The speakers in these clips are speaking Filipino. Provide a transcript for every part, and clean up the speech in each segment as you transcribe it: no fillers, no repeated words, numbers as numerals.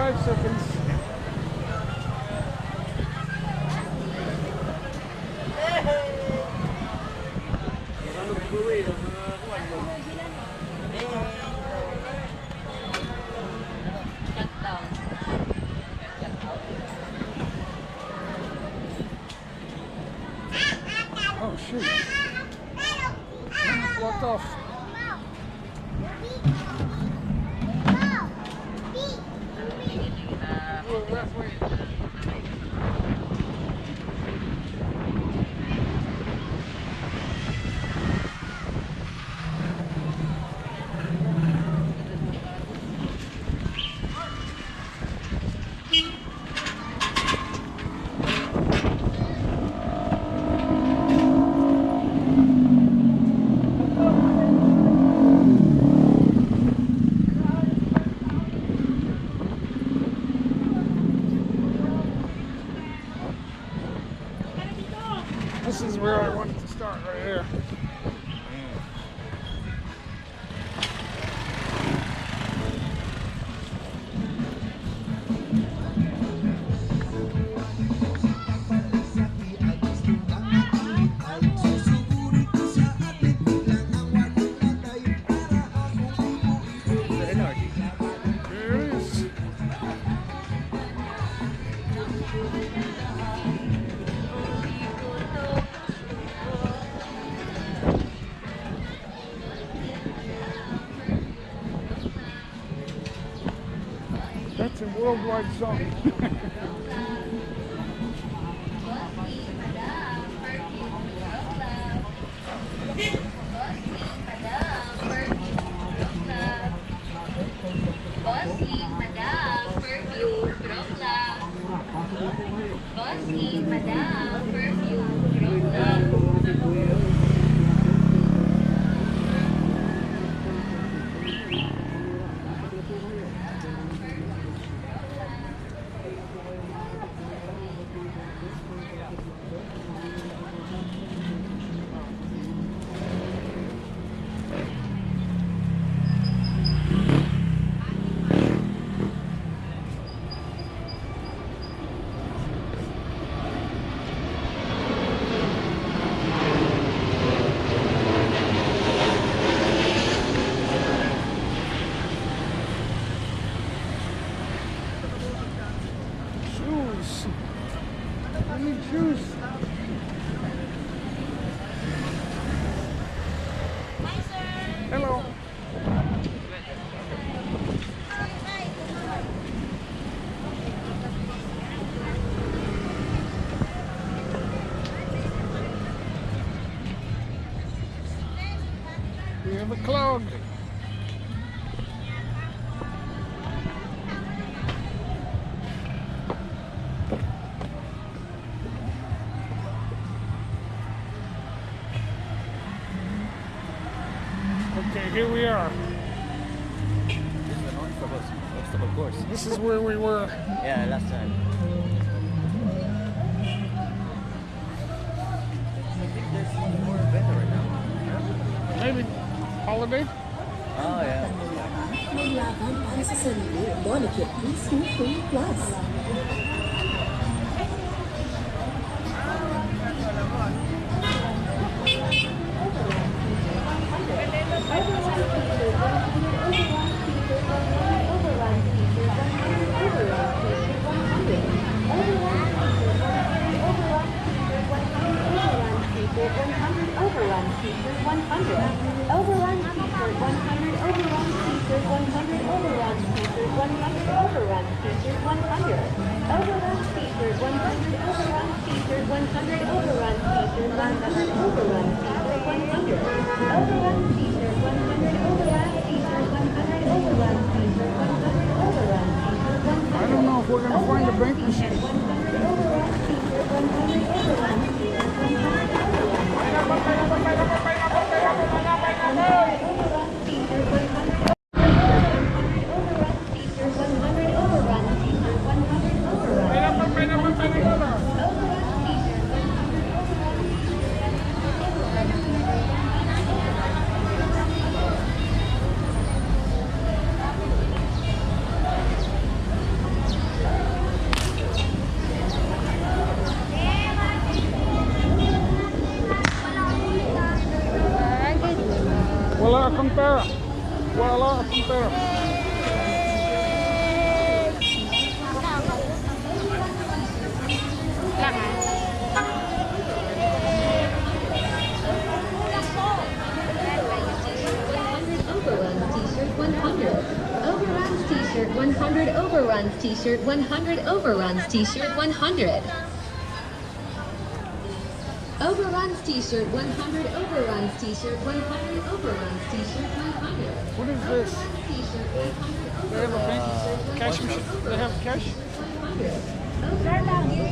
5 seconds. Oh shoot. Almost walked off. This is where I wanted to start, right here. That's a worldwide song. I need shoes. Hi, sir. Hello. We have a clog. Okay, here we are. This is the non-obstacle course. This is where we were. Yeah, last time. I think there's more better right now. Maybe holiday. Oh, yeah. Maglakad para sa sarili. Bonnet Please Plus. Overrun feature 100. Overrun feature 100. Overrun feature 100. Overrun feature 100. Overrun feature 100. Overrun feature 100. Overrun feature 100. Overrun feature 100. Overrun feature 100. Overrun feature 100. Overrun feature 100. Overrun feature 100. Overrun feature 100. I don't know if we're gonna find a bank machine. Overrun feature 100. Overrun feature 100. Wala akong pera. Wala akong pera. Overruns t-shirt 100. Overruns t-shirt 100. Overruns t-shirt 100. Overruns t-shirt 100. Overruns t-shirt 100. Overruns t-shirt 100. What is this? T-shirt 100. They have a bank cash machine. They have cash. So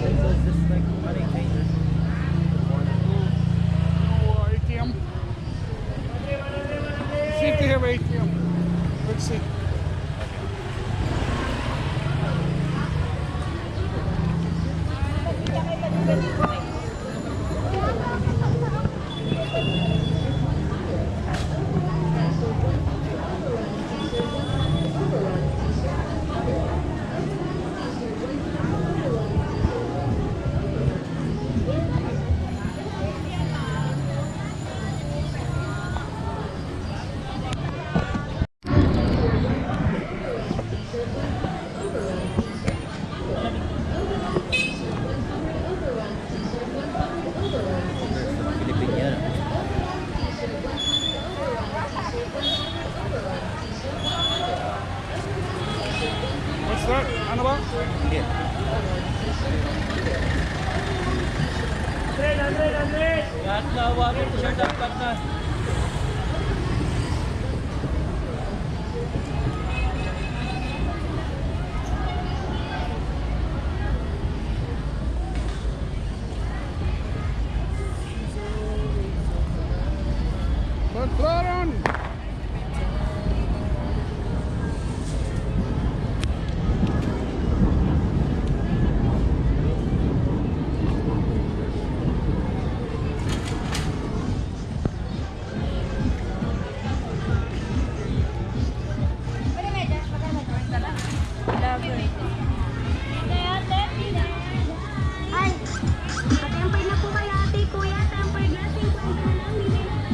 it's just like money changers. Oh, ATM. See if they have ATM. Let's see. Filipino. What's that? Ano ba? Hindi. Lahat na walking t-shirt dapat na. Baclaran! Ay, patempay na po kay ate, kuya. Tempered na 50 na lang. Bibili na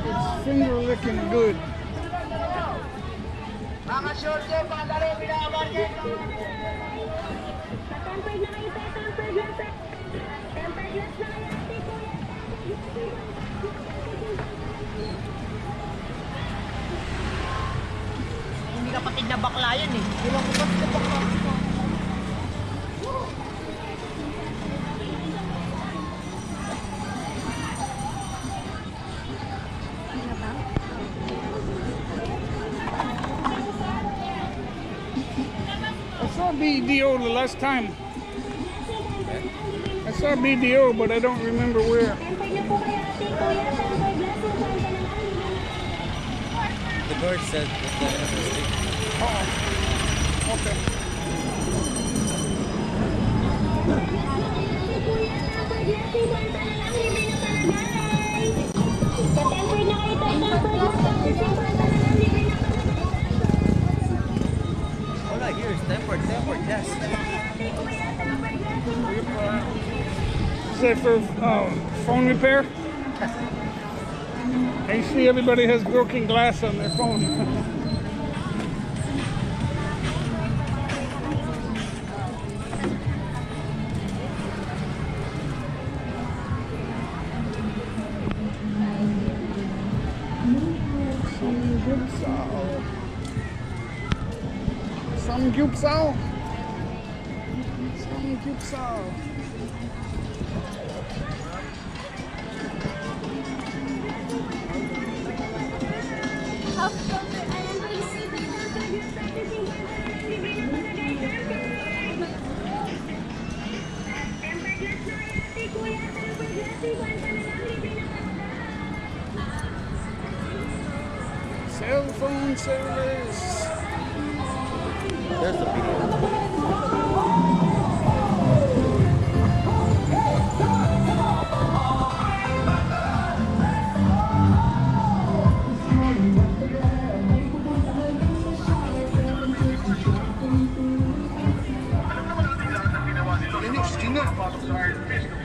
It's finger licking good. tempered na kayo, tempered na. Tempered glass na kayo, ate, kuya. Hindi kapatid na bakla yan eh. Di ba kapatid na bakla? I saw BDO the last time. I saw BDO, but I don't remember where. Tempered na po kayo, ate, kuya. Tempered glass na 50 na lang. The bird said that the mistake. Oh, okay. All I hear is tempered, yes. Is that for phone repair? I see everybody has broken glass on their phone. Samgyeopsal. Samgyeopsal. Kuya, tempered glass 50 na lang. Libre na sailors. There's the video. Linis, Gina.